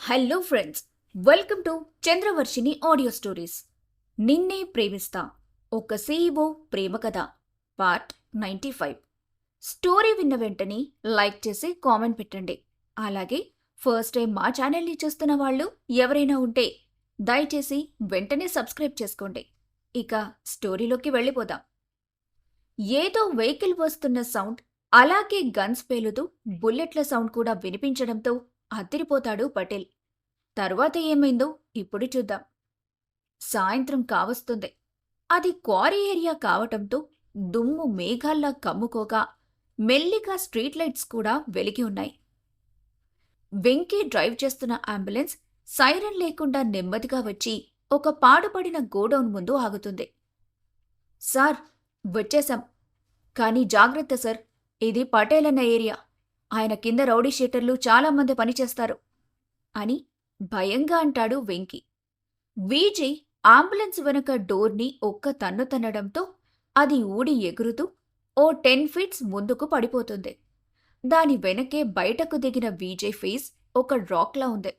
Hello friends, welcome to Chandravarshini audio stories. నిన్నే ప్రేమిస్తా, ఒక CEO ప్రేమ కథ, పార్ట్ 95. స్టోరీ విన్న వెంటనే లైక్ చేసి కామెంట్ పెట్టండి. అలాగే ఫస్ట్ టైం మా ఛానల్ని చూస్తున్న వాళ్ళు ఎవరైనా ఉంటే దయచేసి వెంటనే సబ్స్క్రైబ్ చేసుకోండి. ఇక స్టోరీలోకి వెళ్ళిపోదాం. ఏదో వెహికల్ వస్తున్న సౌండ్, అలాగే గన్స్ పేలుతూ బుల్లెట్ల సౌండ్ కూడా వినిపించడంతో అదిరిపోతాడు పటేల్. తర్వాత ఏమైందో ఇప్పుడు చూద్దాం. సాయంత్రం కావస్తుంది. అది క్వారీ ఏరియా కావటంతో దుమ్ము మేఘాల్లా కమ్ముకోగా మెల్లిగా స్ట్రీట్ లైట్స్ కూడా వెలిగి ఉన్నాయి. వెంకీ డ్రైవ్ చేస్తున్న అంబులెన్స్ సైరన్ లేకుండా నెమ్మదిగా వచ్చి ఒక పాడుపడిన గోడౌన్ ముందు ఆగుతుంది. సార్, వచ్చేశాం. కానీ జాగ్రత్త సార్, ఇది పటేల్ అన్న ఏరియా. ఆయన కింద రౌడీ షీటర్లు చాలామంది పనిచేస్తారు అని భయంగా అంటాడు వెంకీ. విజయ్ అంబులెన్స్ వెనుక డోర్ని ఒక్క తన్ను తన్నడంతో అది ఊడి ఎగురుతూ ఓ 10 ఫీట్స్ ముందుకు పడిపోతుంది. దాని వెనకే బయటకు దిగిన విజయ్ ఫేస్ ఒక రాక్లా ఉంది.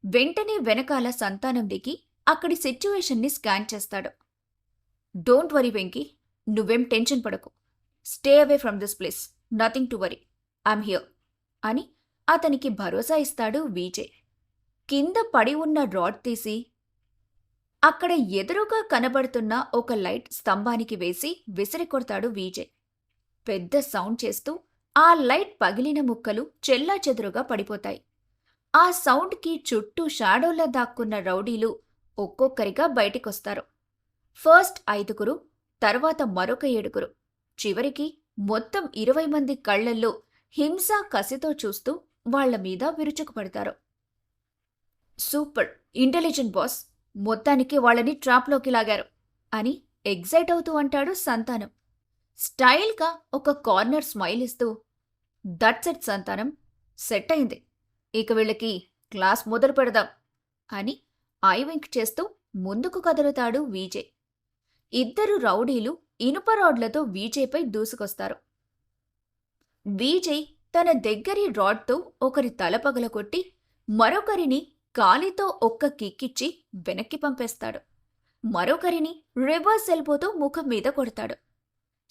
వెంటనే వెనకాల సంతానం దిగి అక్కడి సిచ్యువేషన్ని స్కాన్ చేస్తాడు. డోంట్ వరీ వెంకీ, నువ్వేం టెన్షన్ పడకు. Stay away from this place, nothing to worry, I'm here అని అతనికి భరోసా ఇస్తాడు విజయ్. కింద పడి ఉన్న రాడ్ తీసి అక్కడ ఎదురుగా కనబడుతున్న ఒక లైట్ స్తంభానికి వేసి విసిరికొడతాడు విజయ్. పెద్ద సౌండ్ చేస్తూ ఆ లైట్ పగిలిన ముక్కలు చెల్లాచెదురుగా పడిపోతాయి. ఆ సౌండ్కి చుట్టూ షాడోలా దాక్కున్న రౌడీలు ఒక్కొక్కరిగా బయటికొస్తారు. ఫస్ట్ 5, తర్వాత మరొక 7, చివరికి మొత్తం 20 మంది కళ్లల్లో హింస కసితో చూస్తూ వాళ్ల మీద విరుచుకుపడతారు. సూపర్, ఇంటెలిజెంట్ బాస్, మొత్తానికి వాళ్ళని ట్రాప్లోకి లాగారు అని ఎగ్జైట్ అవుతూ అంటాడు సంతానం. స్టైల్గా ఒక కార్నర్ స్మైల్ ఇస్తూ, దట్స్ ఇట్ సంతానం, సెట్ అయింది, ఇక వీళ్ళకి క్లాస్ మొదలు పెడదాం అని ఐ వింక్ చేస్తూ ముందుకు కదులుతాడు విజయ్. 2 రౌడీలు ఇనుప రాడ్లతో విజయ్పై దూసుకొస్తారు. విజయ్ తన దగ్గరి రాడ్తో ఒకరి తల పగలకొట్టి మరొకరిని కాలితో ఒక్క కిక్కిచ్చి వెనక్కి పంపేస్తాడు. మరొకరిని రివర్స్ ఎల్బోతో ముఖం మీద కొడతాడు.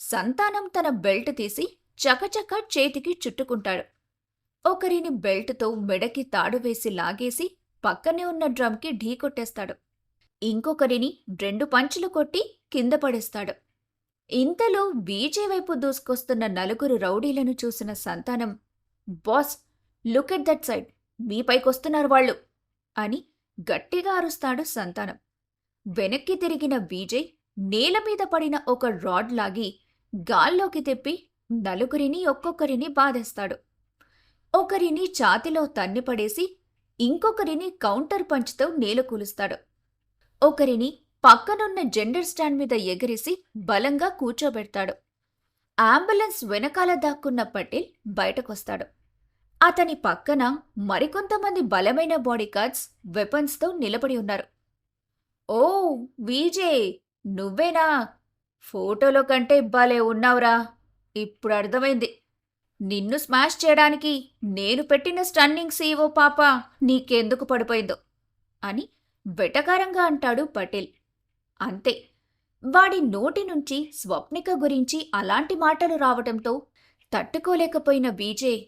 సంతానం తన బెల్ట్ తీసి చకచక చేతికి చుట్టుకుంటాడు. ఒకరిని బెల్ట్తో మెడకి తాడు వేసి లాగేసి పక్కనే ఉన్న డ్రమ్కి ఢీకొట్టేస్తాడు. ఇంకొకరిని 2 పంచులు కొట్టి కింద పడేస్తాడు. ఇంతలో విజయ్ వైపు దూసుకొస్తున్న 4 రౌడీలను చూసిన Santhanam, boss, look at that side, మీపైకొస్తున్నారు వాళ్ళు అని గట్టిగా అరుస్తాడు సంతానం. వెనక్కి తిరిగిన విజయ్ నేల మీద పడిన ఒక రాడ్ లాగి గాల్లోకి తిప్పి 4 ఒక్కొక్కరిని బాధేస్తాడు. ఒకరిని ఛాతిలో తన్నిపడేసి ఇంకొకరిని కౌంటర్ పంచ్తో నేల కూలుస్తాడు. ఒకరిని పక్కనున్న జెండర్ స్టాండ్ మీద ఎగిరేసి బలంగా కూర్చోబెడతాడు. అంబులెన్స్ వెనకాల దాక్కున్న పటేల్ బయటకొస్తాడు. అతని పక్కన మరికొంతమంది బలమైన బాడీగార్డ్స్ వెపన్స్తో నిలబడి ఉన్నారు. ఓ విజయ్, నువ్వేనా? ఫోటోలో కంటే భలే ఉన్నావురా. ఇప్పుడు అర్థమైంది, నిన్ను స్మాష్ చేయడానికి నేను పెట్టిన స్టన్నింగ్ సీఈఓ పాప నీకెందుకు పడిపోయిందో అని వెటకారంగా అంటాడు పటేల్. అంతే, వాడి నోటి నుంచి స్వప్నిక గురించి అలాంటి మాటలు రావటంతో తట్టుకోలేకపోయిన విజయ్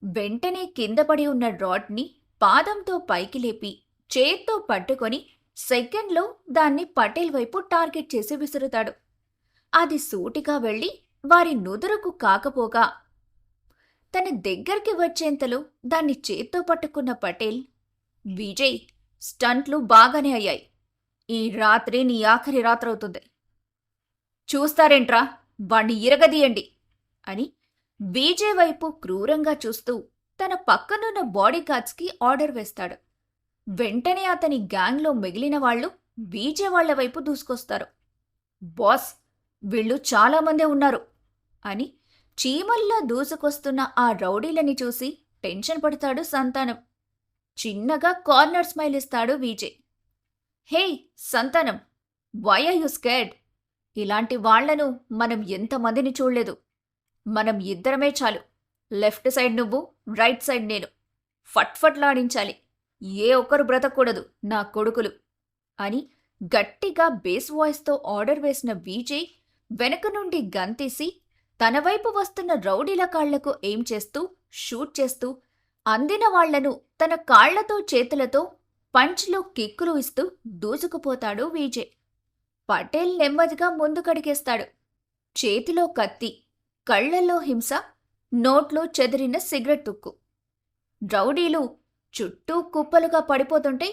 వెంటనే కిందపడి ఉన్న రాడ్ని పాదంతో పైకి లేపి చేత్తో పట్టుకొని సెకండ్లో దాన్ని పటేల్ వైపు టార్గెట్ చేసి విసురుతాడు. అది సూటిగా వెళ్ళి వారి నుదురుకు కాకపోగా తన దగ్గరికి వచ్చేంతలో దాన్ని చేత్తో పట్టుకున్న పటేల్, విజయ్, స్టంట్లు బాగానే అయ్యాయి. ఈ రాత్రి నీ ఆఖరి రాత్రవుతుంది. చూస్తారేంట్రా, వాణ్ణి ఇరగదీయండి అని విజయ్ వైపు క్రూరంగా చూస్తూ తన పక్కనున్న బాడీగార్డ్స్కి ఆర్డర్ వేస్తాడు. వెంటనే అతని గ్యాంగ్లో మిగిలిన వాళ్లు విజయ్ వాళ్ల వైపు దూసుకొస్తారు. బాస్, వీళ్ళు చాలామందే ఉన్నారు అని చీమల్లా దూసుకొస్తున్న ఆ రౌడీలని చూసి టెన్షన్ పడతాడు సంతానం. చిన్నగా కార్నర్ స్మైల్ ఇస్తాడు విజయ్. హే సంతానం, వై ఆర్ యు స్కేర్డ్? ఇలాంటి వాళ్లను మనం ఎంతమందిని చూడలేదు. మనం ఇద్దరమే చాలు. లెఫ్ట్ సైడ్ నువ్వు, రైట్ సైడ్ నేను. ఫట్ఫట్లాడించాలి ఏ ఒక్కరు బ్రతకూడదు నా కొడుకులు అని గట్టిగా బేస్ వాయిస్తో ఆర్డర్ వేసిన విజయ్ వెనక నుండి గంతేసి తన వైపు వస్తున్న రౌడీల కాళ్లకు ఏం చేస్తూ షూట్ చేస్తూ అందిన వాళ్లను తన కాళ్లతో చేతులతో పంచ్లో కిక్కులు ఇస్తూ దూసుకుపోతాడు విజయ్. పటేల్ నెమ్మదిగా ముందుకడిగేస్తాడు. చేతిలో కత్తి, కళ్లల్లో హింస, నోట్లో చెదిరిన సిగరెట్ తుక్కు. రౌడీలు చుట్టూ కుప్పలుగా పడిపోతుంటే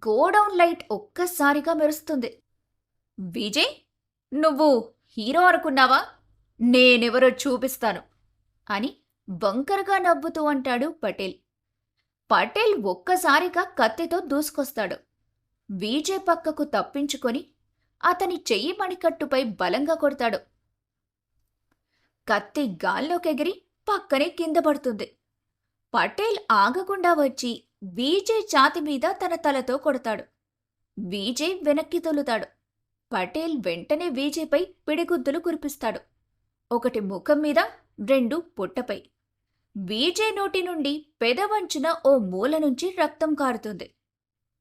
గోడౌన్ లైట్ ఒక్కసారిగా మెరుస్తుంది. విజయ్, నువ్వు హీరో అనుకున్నావా? నేనెవరో చూపిస్తాను అని వంకరగా నవ్వుతూ అంటాడు పటేల్. పటేల్ ఒక్కసారిగా కత్తితో దూసుకొస్తాడు. విజయ్ పక్కకు తప్పించుకొని అతని చెయ్యి మణికట్టుపై బలంగా కొడతాడు. కత్తి గాల్లోకెగిరి పక్కనే కింద పడుతుంది. పటేల్ ఆగకుండా వచ్చి విజయ్ ఛాతి మీద తన తలతో కొడతాడు. విజయ్ వెనక్కి తొలుతాడు. పటేల్ వెంటనే విజయ్పై పిడిగుద్దులు కురిపిస్తాడు. ఒకటి ముఖం మీద, 2 పొట్టపై. విజయ్ నోటి నుండి పెదవంచున ఓ మూల నుంచి రక్తం కారుతుంది.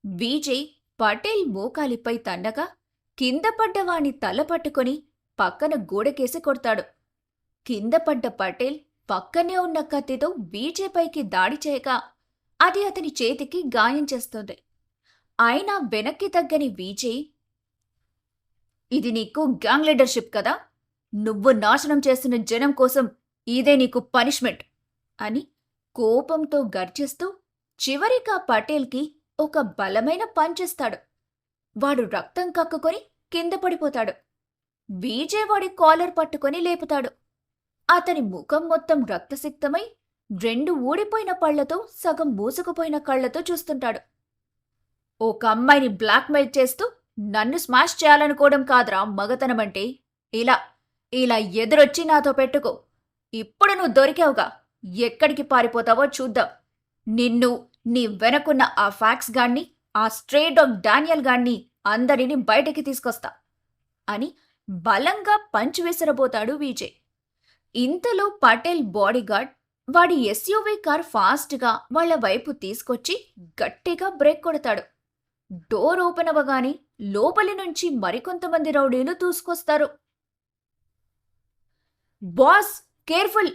విజయ్ పటేల్ మోకాలిపై తన్నగా కింద పడ్డవాణ్ణి తల పట్టుకొని పక్కన గోడకేసి కొడతాడు. కింద పడ్డ పటేల్ పక్కనే ఉన్న కత్తితో విజయ్ పైకి దాడి చేయక అది అతని చేతికి గాయం చేస్తుంది. అయినా వెనక్కి తగ్గని విజయ్, ఇది నీకు గ్యాంగ్ లీడర్షిప్ కదా? నువ్వు నాశనం చేస్తున్న జనం కోసం ఇదే నీకు పనిష్మెంట్ అని కోపంతో గర్జిస్తూ చివరిగా పటేల్కి ఒక బలమైన పంచేస్తాడు. వాడు రక్తం కక్కుకొని కింద పడిపోతాడు. విజయ్ వాడి కాలర్ పట్టుకొని లేపుతాడు. అతని ముఖం మొత్తం రక్తసిక్తమై 2 ఊడిపోయిన పళ్లతో సగం మూసుకుపోయిన కళ్లతో చూస్తుంటాడు. ఒక అమ్మాయిని బ్లాక్మెయిల్ చేస్తూ నన్ను స్మాష్ చేయాలనుకోవడం కాదురా మగతనమంటే. ఇలా ఎదురొచ్చి నాతో పెట్టుకో. ఇప్పుడు నువ్వు దొరికావుగా, ఎక్కడికి పారిపోతావో చూద్దాం. నిన్ను, నీ వెనకున్న ఆ ఫ్యాక్స్ గాణ్ణి, ఆ స్ట్రే డాగ్ డానియల్ గాణ్ణి అందరినీ బయటికి తీసుకొస్తా అని బలంగా పంచ్ విసిరబోతాడు విజయ్. ఇంతలో పటేల్ బాడీగార్డ్ వాడి ఎస్యూవీ కార్ ఫాస్ట్గా వాళ్ల వైపు తీసుకొచ్చి గట్టిగా బ్రేక్ కొడతాడు. డోర్ ఓపెన్ అవ్వగానే లోపలి నుంచి మరికొంతమంది రౌడీలు దూసుకొస్తారు. బాస్, కేర్ఫుల్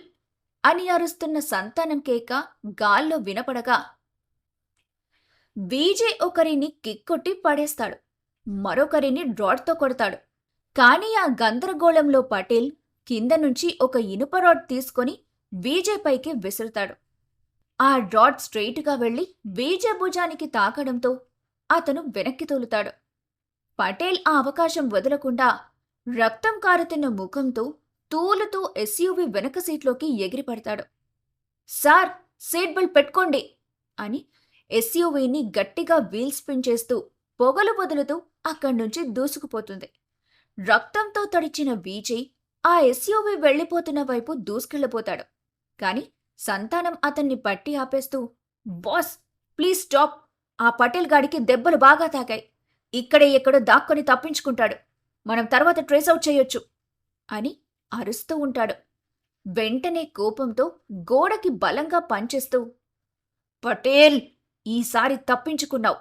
అని అరుస్తున్న సంతానం కేక గాల్లో వినపడగా విజయ్ ఒకరిని కిక్కొట్టి పడేస్తాడు. మరొకరిని రాడ్తో కొడతాడు. కానీ ఆ గందరగోళంలో పటేల్ కింద నుంచి ఒక ఇనుప రాడ్ తీసుకొని విజయ్ పైకి విసురుతాడు. ఆ రాడ్ స్ట్రెయిట్గా వెళ్లి విజయ్ భుజానికి తాకడంతో అతను వెనక్కి తోలుతాడు. పటేల్ ఆ అవకాశం వదలకుండా రక్తం కారుతున్న ముఖంతో తూలుతూ ఎస్యూవీ వెనక సీట్లోకి ఎగిరిపడతాడు. సార్, సీట్ బెల్ట్ పెట్టుకోండి అని ఎస్యూవీని గట్టిగా వీల్ స్పిన్ చేస్తూ పొగలు వదులుతూ అక్కడ్నుంచి దూసుకుపోతుంది. రక్తంతో తడిచిన విజయ్ ఆ ఎస్యూవీ వెళ్లిపోతున్న వైపు దూసుకెళ్లిపోతాడు. కాని సంతానం అతన్ని పట్టి ఆపేస్తూ, బాస్ ప్లీజ్ స్టాప్, ఆ పటేల్ గాడికి దెబ్బలు బాగా తాకాయి. ఇక్కడే ఎక్కడో దాక్కొని తప్పించుకుంటాడు. మనం తర్వాత ట్రేస్ అవుట్ చేయొచ్చు అని అరుస్తూ ఉంటాడు. వెంటనే కోపంతో గోడకి బలంగా పంచేస్తూ, పటేల్, ఈసారి తప్పించుకున్నావు.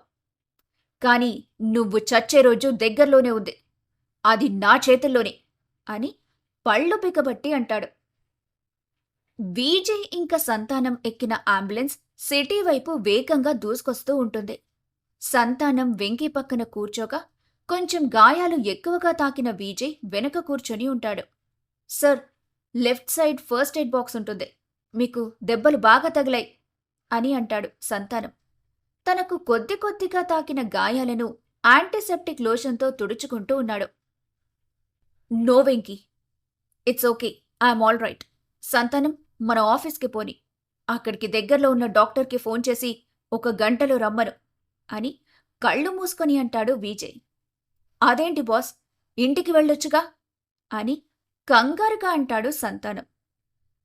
కాని నువ్వు చచ్చే రోజు దగ్గర్లోనే ఉంది. అది నా చేతుల్లోనే అని పళ్ళు బిగబట్టి అంటాడు. విజయ్ ఇంకా సంతానం ఎక్కిన అంబులెన్స్ సిటీ వైపు వేగంగా దూసుకొస్తూ ఉంటుంది. సంతానం వెంకీ పక్కన కూర్చోగా కొంచెం గాయాలు ఎక్కువగా తాకిన విజయ్ వెనక కూర్చొని ఉంటాడు. Sir, left side first aid box ఉంటుంది. మీకు దెబ్బలు బాగా తగిలాయి అని అంటాడు సంతానం. తనకు కొద్ది కొద్దిగా తాకిన గాయాలను యాంటీసెప్టిక్ లోషన్తో తుడుచుకుంటూ ఉన్నాడు. No Venky, it's okay, I'm all right. Santhanam, మన ఆఫీస్కి పోని. అక్కడికి దగ్గరలో ఉన్న డాక్టర్కి ఫోన్ చేసి 1 గంటలో రమ్మను అని కళ్ళు మూసుకొని అంటాడు విజయ్. అదేంటి బాస్, ఇంటికి వెళ్ళొచ్చుగా అని కంగారుగా అంటాడు సంతానం.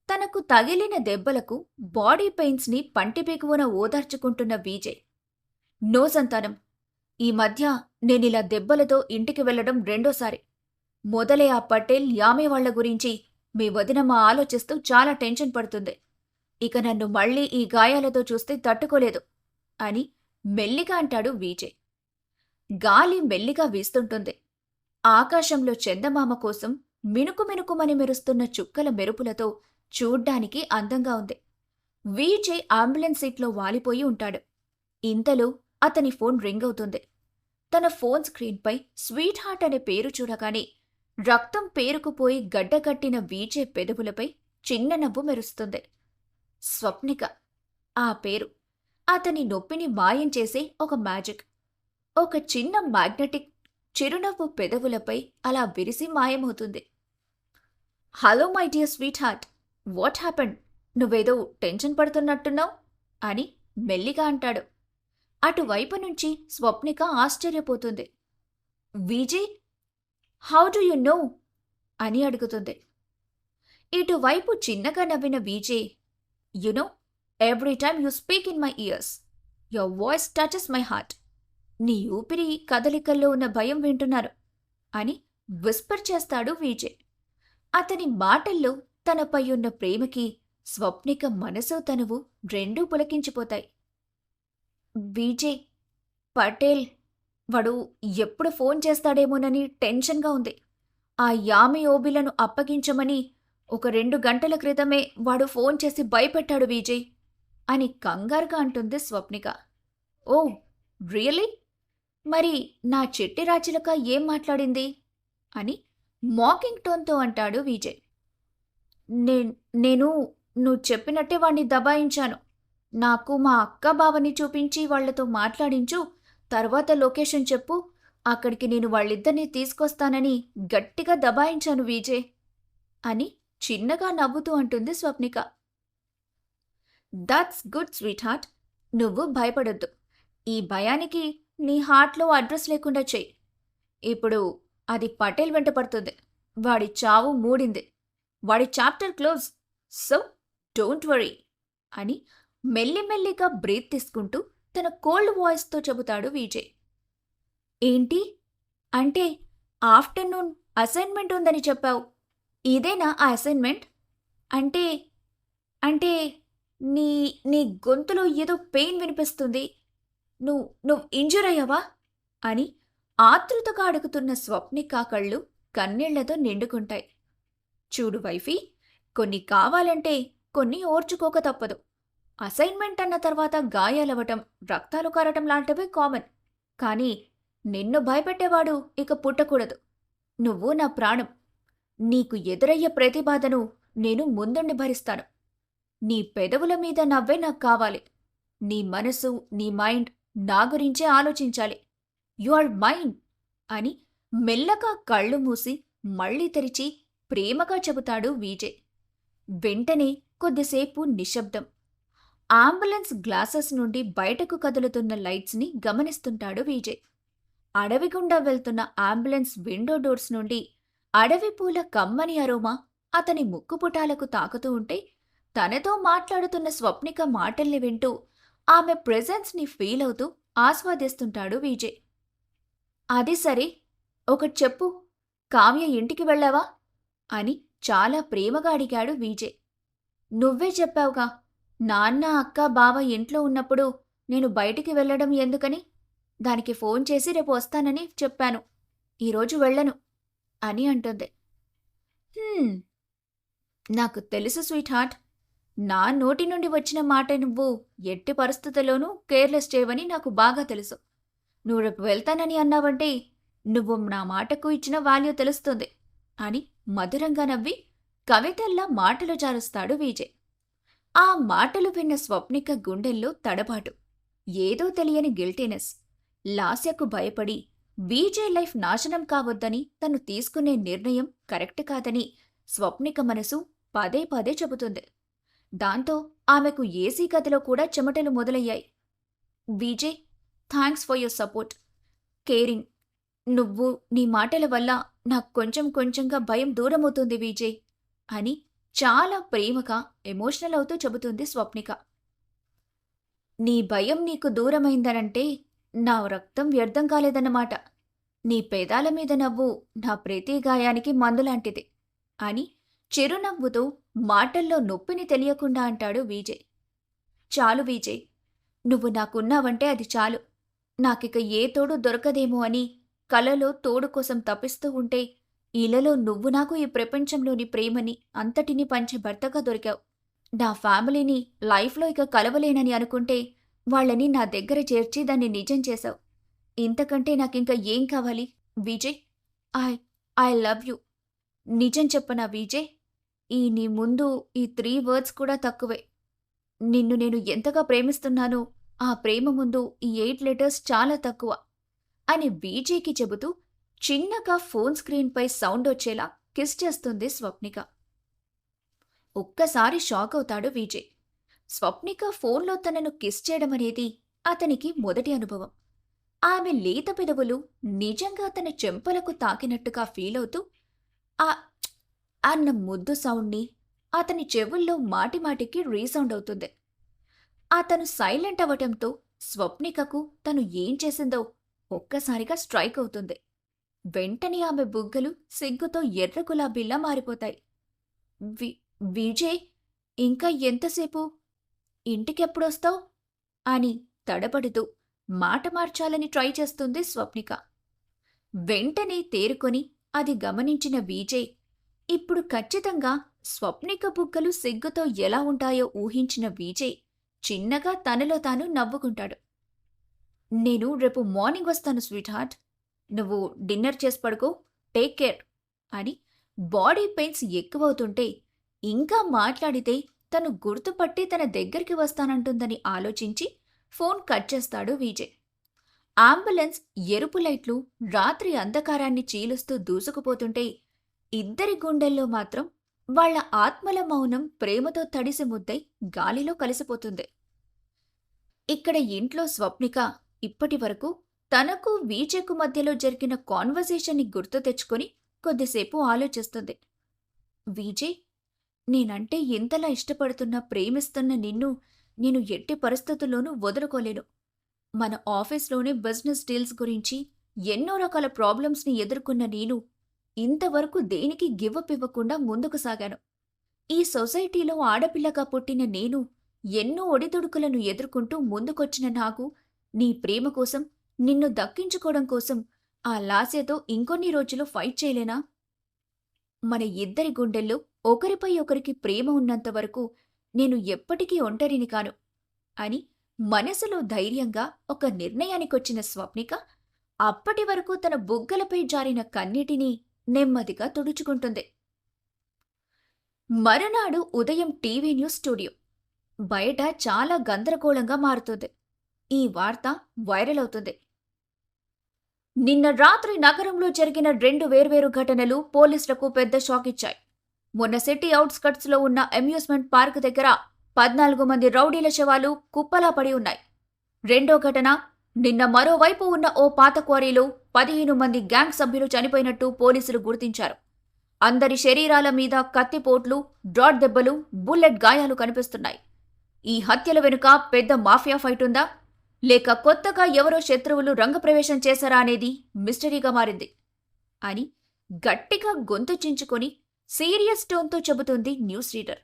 తనకు తగిలిన దెబ్బలకు బాడీ పెయిన్స్ని పంటిబిగువున ఓదార్చుకుంటున్న విజయ్, నో సంతానం, ఈ మధ్య నేనిలా దెబ్బలతో ఇంటికి వెళ్లడం రెండోసారి. మొదలే ఆ పటేల్, యామే వాళ్ల గురించి మీ వదినమ్మ ఆలోచిస్తూ చాలా టెన్షన్ పడుతుంది. ఇక నన్ను మళ్లీ ఈ గాయాలతో చూస్తే తట్టుకోలేదు అని మెల్లిగా అంటాడు విజయ్. గాలి మెల్లిగా వీస్తుంటుంది. ఆకాశంలో చందమామ కోసం మినుకు మినుకుమని మెరుస్తున్న చుక్కల మెరుపులతో చూడ్డానికి అందంగా ఉంది. విజయ్ అంబులెన్స్ సీట్లో వాలిపోయి ఉంటాడు. ఇంతలో అతని ఫోన్ రింగ్ అవుతుంది. తన ఫోన్ స్క్రీన్పై స్వీట్ హార్ట్ అనే పేరు చూడగానే రక్తం పేరుకుపోయి గడ్డకట్టిన విజయ్ పెదవులపై చిన్న నవ్వు మెరుస్తుంది. స్వప్నిక. ఆ పేరు అతని నొప్పిని మాయం చేసే ఒక మ్యాజిక్. ఒక చిన్న మ్యాగ్నెటిక్ చిరునవ్వు పెదవులపై అలా విరిసి మాయమవుతుంది. Hello my dear sweetheart, what happened? నువ్వేదో టెన్షన్ పడుతున్నట్టున్నావు అని మెల్లిగా అంటాడు. అటువైపు నుంచి స్వప్నిక ఆశ్చర్యపోతుంది. Vijay, how do you know అని అడుగుతుంది. ఇటువైపు చిన్నగా నవ్విన Vijay, you know, every time you speak in my ears, your voice touches my heart. నీ ఊపిరి కదలికల్లో ఉన్న భయం వింటున్నారు అని విస్పర్ చేస్తాడు విజయ్. అతని మాటల్లో తనపై ఉన్న ప్రేమకి స్వప్నిక మనసు తనువు రెండూ పులకించిపోతాయి. విజయ్, పటేల్ వాడు ఎప్పుడు ఫోన్ చేస్తాడేమోనని టెన్షన్గా ఉంది. ఆ యామి ఓబిలను అప్పగించమని ఒక 2 గంటల క్రితమే వాడు ఫోన్ చేసి భయపెట్టాడు విజయ్ అని కంగారుగా అంటుంది స్వప్నిక. Oh really? మరి నా చిట్టి రాచిలక ఏం మాట్లాడింది అని మాకింగ్ టోన్తో అంటాడు విజయ్. నేను నువ్వు చెప్పినట్టే వాణ్ణి దబాయించాను. నాకు మా అక్క బావని చూపించి వాళ్లతో మాట్లాడించు, తర్వాత లొకేషన్ చెప్పు, అక్కడికి నేను వాళ్ళిద్దరినీ తీసుకొస్తానని గట్టిగా దబాయించాను విజయ్ అని చిన్నగా నవ్వుతూ అంటుంది Swapnika. That's good sweet heart. నువ్వు భయపడొద్దు. ఈ భయానికి నీ హార్ట్లో అడ్రస్ లేకుండా చెయ్యి. ఇప్పుడు అది పటేల్ వెంట పడుతుంది. వాడి చావు మూడింది. వాడి chapter close. So don't worry అని మెల్లిమెల్లిగా బ్రీత్ తీసుకుంటూ తన కోల్డ్ వాయిస్తో చెబుతాడు విజయ్. ఏంటి అంటే ఆఫ్టర్నూన్ అసైన్మెంట్ ఉందని చెప్పావు. ఇదేనా ఆ అసైన్మెంట్? అంటే అంటే నీ నీ గొంతులో ఏదో పెయిన్ వినిపిస్తుంది. నువ్వు ఇంజూర్ అయ్యావా అని ఆతృతగా అడుగుతున్న స్వప్నిక కళ్ళు కన్నీళ్లతో నిండుకుంటాయి. చూడు వైఫీ, కొన్ని కావాలంటే కొన్ని ఓర్చుకోక తప్పదు. అసైన్మెంట్ అన్న తర్వాత గాయాలవటం, రక్తాలు కారటం లాంటివి కామన్. కానీ నిన్ను భయపెట్టేవాడు ఇక పుట్టకూడదు. నువ్వు నా ప్రాణం. నీకు ఎదురయ్యే ప్రతి బాధను నేను ముందుండి భరిస్తాను. నీ పెదవుల మీద నవ్వే నాకు కావాలి. నీ మనసు, నీ మైండ్ నా గురించే ఆలోచించాలి. యు ఆర్ మైన్ అని మెల్లగా కళ్ళు మూసి మళ్లీ తెరిచి ప్రేమగా చెబుతాడు విజయ్. వెంటనే కొద్దిసేపు నిశ్శబ్దం. అంబులెన్స్ గ్లాసెస్ నుండి బయటకు కదులుతున్న లైట్స్ని గమనిస్తుంటాడు విజయ్. అడవి గుండా వెళ్తున్న అంబులెన్స్ విండో డోర్స్ నుండి అడవి పూల కమ్మని అరోమా అతని ముక్కుపుటాలకు తాకుతూ ఉంటే తనతో మాట్లాడుతున్న స్వప్నిక మాటల్ని వింటూ ఆమె ప్రెజెన్స్ని ఫీల్ అవుతూ ఆస్వాదిస్తుంటాడు విజయ్. అది సరే, ఒకటి చెప్పు, కావ్య ఇంటికి వెళ్ళావా అని చాలా ప్రేమగా అడిగాడు విజయ్. నువ్వే చెప్పావుగా, నాన్న, అక్క, బావ ఇంట్లో ఉన్నప్పుడు నేను బయటికి వెళ్ళడం ఎందుకని? దానికి ఫోన్ చేసి రేపు వస్తానని చెప్పాను. ఈరోజు వెళ్ళను అని అంటుంది. నాకు తెలుసు స్వీట్ హార్ట్. నా నోటి నుండి వచ్చిన మాట నువ్వు ఎట్టి పరిస్థితుల్లోనూ కేర్లెస్ చేయవని నాకు బాగా తెలుసు. నువ్వు రేపు వెళ్తానని అన్నావంటే నువ్వు నా మాటకు ఇచ్చిన వాల్యూ తెలుస్తుంది అని మధురంగా నవ్వి కవితల్లా మాటలు జారుస్తాడు విజయ్. ఆ మాటలు విన్న స్వప్నిక గుండెల్లో తడబాటు, ఏదో తెలియని గిల్టీనెస్. లాస్యకు భయపడి విజయ్ లైఫ్ నాశనం కావద్దని తను తీసుకునే నిర్ణయం కరెక్ట్ కాదని స్వప్నిక మనసు పదే పదే చెబుతుంది. దాంతో ఆమెకు ఏసీ గదిలో కూడా చెమటలు మొదలయ్యాయి. Vijay, thanks for your support, caring. నువ్వు, నీ మాటల వల్ల నాకు కొంచెం కొంచెంగా భయం దూరమవుతుంది విజయ్ అని చాలా ప్రేమగా ఎమోషనల్ అవుతూ చెబుతుంది స్వప్నిక. నీ భయం నీకు దూరమైందనంటే నా రక్తం వ్యర్థం కాలేదన్నమాట. నీ పేదాల మీద నవ్వు నా ప్రతి గాయానికి మందులాంటిది అని చిరునవ్వుతో మాటల్లో నొప్పిని తెలియకుండా అంటాడు విజయ్. చాలు విజయ్, నువ్వు నాకున్నావంటే అది చాలు. నాకిక ఏ తోడు దొరకదేమో అని కలలో తోడు కోసం తపిస్తూ ఉంటే, ఇలలో నువ్వు నాకు ఈ ప్రపంచంలోని ప్రేమని అంతటినీ పంచే భర్తగా దొరికావు. నా ఫ్యామిలీని లైఫ్‌లో ఇక కలవలేనని అనుకుంటే, వాళ్ళని నా దగ్గర చేర్చి దాన్ని నిజం చేశావు. ఇంతకంటే నాకింక ఏం కావాలి? Vijay, I I love you. నిజం చెప్పనా విజయ్? నీ ముందు ఈ 3 వర్డ్స్ కూడా తక్కువే. నిన్ను నేను ఎంతగా ప్రేమిస్తున్నానో, ఆ ప్రేమ ముందు ఈ 8 లెటర్స్ చాలా తక్కువ అని విజయ్‌కి చెబుతూ చిన్నగా ఫోన్ స్క్రీన్‌పై సౌండొచ్చేలా కిస్ చేస్తుంది స్వప్నిక. ఒక్కసారి షాకవుతాడు విజయ్. స్వప్నిక ఫోన్లో తనను కిస్ చేయడమనేది అతనికి మొదటి అనుభవం. ఆమె లేత పెదవులు నిజంగా తన చెంపలకు తాకినట్టుగా ఫీలవుతూ ఆ అన్న ముద్దు సౌండ్ని అతని చెవుల్లో మాటిమాటికి రీసౌండ్ అవుతుంది. అతను సైలెంట్ అవటంతో స్వప్నికకు తను ఏం చేసిందో ఒక్కసారిగా స్ట్రైక్ అవుతుంది. వెంటనే ఆమె బుగ్గలు సిగ్గుతో ఎర్ర గులాబీల్లా మారిపోతాయి. వి విజయ్, ఇంకా ఎంతసేపు? ఇంటికెప్పుడొస్తావ్? అని తడబడుతూ మాట మార్చాలని ట్రై చేస్తుంది స్వప్నిక. వెంటనే తేరుకొని అది గమనించిన విజయ్ ఇప్పుడు ఖచ్చితంగా స్వప్నిక బుగ్గలు సిగ్గుతో ఎలా ఉంటాయో ఊహించిన విజయ్ చిన్నగా తనలో తాను నవ్వుకుంటాడు. నేను రేపు మార్నింగ్ వస్తాను స్వీట్ హార్ట్. నువ్వు డిన్నర్ చేసి పడుకో. టేక్ కేర్ అని బాడీ పెయిన్స్ ఎక్కువవుతుంటే ఇంకా మాట్లాడితే తను గుర్తుపట్టి తన దగ్గరికి వస్తానంటుందని ఆలోచించి ఫోన్ కట్ చేస్తాడు విజయ్. అంబులెన్స్ ఎరుపు లైట్లు రాత్రి అంధకారాన్ని చీలుస్తూ దూసుకుపోతుంటే ఇద్దరి గుండెల్లో మాత్రం వాళ్ల ఆత్మల మౌనం ప్రేమతో తడిసి ముద్దై గాలిలో కలిసిపోతుంది. ఇక్కడ ఇంట్లో స్వప్నిక ఇప్పటి వరకు తనకు విజయ్కు మధ్యలో జరిగిన కాన్వర్సేషన్ని గుర్తు తెచ్చుకొని కొద్దిసేపు ఆలోచిస్తుంది. విజయ్, నేనంటే ఎంతలా ఇష్టపడుతున్నా ప్రేమిస్తున్న నిన్ను నేను ఎట్టి పరిస్థితుల్లోనూ వదులుకోలేను. మన ఆఫీస్లోనే బిజినెస్ డీల్స్ గురించి ఎన్నో రకాల ప్రాబ్లమ్స్ని ఎదుర్కొన్న నేను ఇంతవరకు దేనికి గివప్ ఇవ్వకుండా ముందుకు సాగాను. ఈ సొసైటీలో ఆడపిల్లగా పుట్టిన నేను ఎన్నో ఒడిదుడుకులను ఎదుర్కొంటూ ముందుకొచ్చిన నాకు నీ ప్రేమ కోసం, నిన్ను దక్కించుకోవడం కోసం ఆ లాస్యతో ఇంకొన్ని రోజులు ఫైట్ చేయలేనా? మన ఇద్దరి గుండెల్లో ఒకరిపై ఒకరికి ప్రేమ ఉన్నంతవరకు నేను ఎప్పటికీ ఒంటరిని కాను అని మనసులో ధైర్యంగా ఒక నిర్ణయానికొచ్చిన స్వప్నిక అప్పటి వరకు తన బుగ్గలపై జారిన కన్నీటిని నెమ్మదిగా తుడుచుకుంటుంది. మరునాడు ఉదయం టీవీ న్యూస్ స్టూడియో. బయట చాలా గందరగోళంగా మారుతుంది. ఈ వార్త వైరల్ అవుతుంది. నిన్న రాత్రి నగరంలో జరిగిన 2 వేర్వేరు ఘటనలు పోలీసులకు పెద్ద షాక్ ఇచ్చాయి. మొన్న సిటీ అవుట్స్కట్స్లో ఉన్న అమ్యూజ్మెంట్ పార్క్ దగ్గర 14 మంది రౌడీల శవాలు కుప్పలా పడి ఉన్నాయి. రెండో ఘటన నిన్న మరోవైపు ఉన్న ఓ పాత క్వారీలో 15 మంది గ్యాంగ్ సభ్యులు చనిపోయినట్టు పోలీసులు గుర్తించారు. అందరి శరీరాల మీద కత్తిపోట్లు, డ్రాట్ దెబ్బలు, బుల్లెట్ గాయాలు కనిపిస్తున్నాయి. ఈ హత్యల వెనుక పెద్ద మాఫియా ఫైట్ ఉందా, లేక కొత్తగా ఎవరో శత్రువులు రంగప్రవేశం చేశారా అనేది మిస్టరీగా మారింది అని గట్టిగా గొంతు చించుకొని సీరియస్ టోన్తో చెబుతుంది న్యూస్ రీడర్.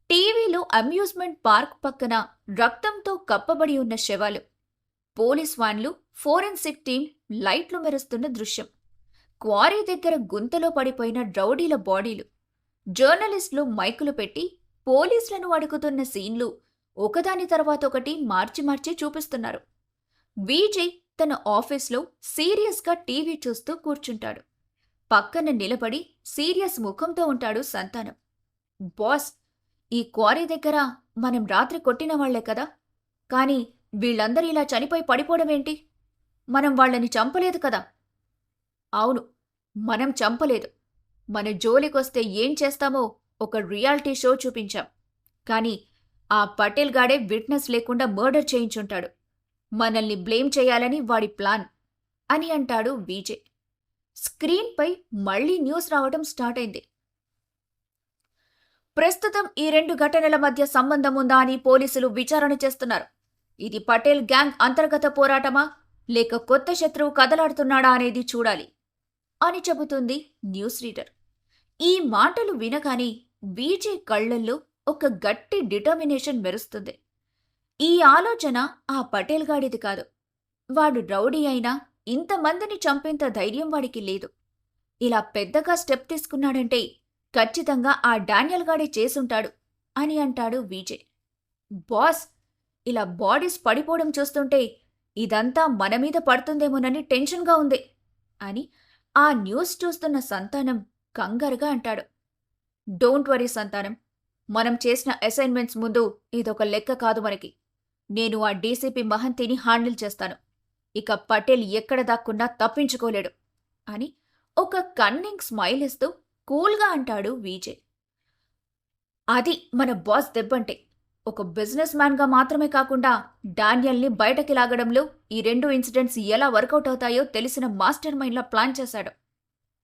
టీవీలో అమ్యూజ్మెంట్ పార్క్ పక్కన రక్తంతో కప్పబడి ఉన్న శవాలు, పోలీస్ వ్యాన్లు, ఫోరెన్సిక్ టీం లైట్లు మెరుస్తున్న దృశ్యం, క్వారీ దగ్గర గుంతలో పడిపోయిన రౌడీల బాడీలు, జర్నలిస్టులు మైకులు పెట్టి పోలీసులను అడుగుతున్న సీన్లు ఒకదాని తర్వాత ఒకటి మార్చి మార్చి చూపిస్తున్నారు. విజయ్ తన ఆఫీస్లో సీరియస్గా టీవీ చూస్తూ కూర్చుంటాడు. పక్కన నిలబడి సీరియస్ ముఖంతో ఉంటాడు సంతానం. బాస్, ఈ క్వారీ దగ్గర మనం రాత్రి కొట్టిన వాళ్లే కదా, కానీ వీళ్ళందరూ ఇలా చనిపోయి పడిపోవడమేంటి? మనం వాళ్ళని చంపలేదు కదా? అవును, మనం చంపలేదు. మన జోలికొస్తే ఏం చేస్తామో ఒక రియాలిటీ షో చూపించాం. కానీ ఆ పటేల్ గాడే విట్నెస్ లేకుండా మర్డర్ చేయించుంటాడు. మనల్ని బ్లేమ్ చేయాలని వాడి ప్లాన్ అని అంటాడు విజయ్. స్క్రీన్పై మళ్లీ న్యూస్ రావడం స్టార్ట్ అయింది. ప్రస్తుతం ఈ 2 ఘటనల మధ్య సంబంధం ఉందా అని పోలీసులు విచారణ చేస్తున్నారు. ఇది పటేల్ గ్యాంగ్ అంతర్గత పోరాటమా, లేక కొత్త శత్రువు కదలాడుతున్నాడా అనేది చూడాలి అని చెబుతుంది న్యూస్ రీడర్. ఈ మాటలు వినగానే విజయ్ కళ్లల్లో ఒక గట్టి డిటర్మినేషన్ మెరుస్తుంది. ఈ ఆలోచన ఆ పటేల్ గాడిది కాదు. వాడు రౌడీ అయినా ఇంతమందిని చంపేంత ధైర్యం వాడికి లేదు. ఇలా పెద్దగా స్టెప్ తీసుకున్నాడంటే ఖచ్చితంగా ఆ డానియల్ గాడే చేసుంటాడు అని అంటాడు విజయ్. బాస్, ఇలా బాడీస్ పడిపోవడం చూస్తుంటే ఇదంతా మన మీద పడుతుందేమోనని టెన్షన్గా ఉంది అని ఆ న్యూస్ చూస్తున్న సంతానం కంగారుగా అంటాడు. డోంట్ వరీ సంతానం, మనం చేసిన అసైన్మెంట్స్ ముందు ఇదొక లెక్క కాదు మనకి. నేను ఆ డీసీపీ మహంతిని హ్యాండిల్ చేస్తాను. ఇక పటేల్ ఎక్కడ దాక్కున్నా తప్పించుకోలేడు అని ఒక కన్నింగ్ స్మైల్ ఇస్తూ కూల్గా అంటాడు విజయ్. అది మన బాస్ దెబ్బంటే. ఒక బిజినెస్ మ్యాన్గా మాత్రమే కాకుండా డానియల్ని బయటకి లాగడంలో ఈ 2 ఇన్సిడెంట్స్ ఎలా వర్కౌట్ అవుతాయో తెలిసిన మాస్టర్ మైండ్లా ప్లాన్ చేశాడు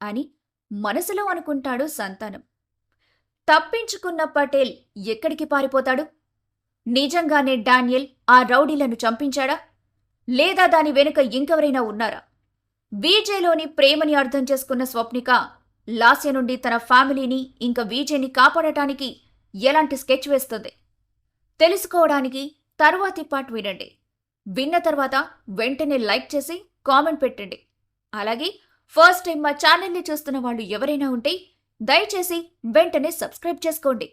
అని మనసులో అనుకుంటాడు సంతానం. తప్పించుకున్న పటేల్ ఎక్కడికి పారిపోతాడు? నిజంగానే డానియల్ ఆ రౌడీలను చంపించాడా, లేదా దాని వెనుక ఇంకెవరైనా ఉన్నారా? విజయ్లోని ప్రేమని అర్థం చేసుకున్న స్వప్నిక లాస్య నుండి తన ఫ్యామిలీని ఇంకా విజయ్ని కాపాడటానికి ఎలాంటి స్కెచ్ వేస్తుంది తెలుసుకోవడానికి తరువాతి పార్ట్ వినండి. విన్న తర్వాత వెంటనే లైక్ చేసి కామెంట్ పెట్టండి. అలాగే ఫస్ట్ టైం మా ఛానల్ని చూస్తున్న వాళ్ళు ఎవరైనా ఉంటే దయచేసి వెంటనే సబ్స్క్రైబ్ చేసుకోండి.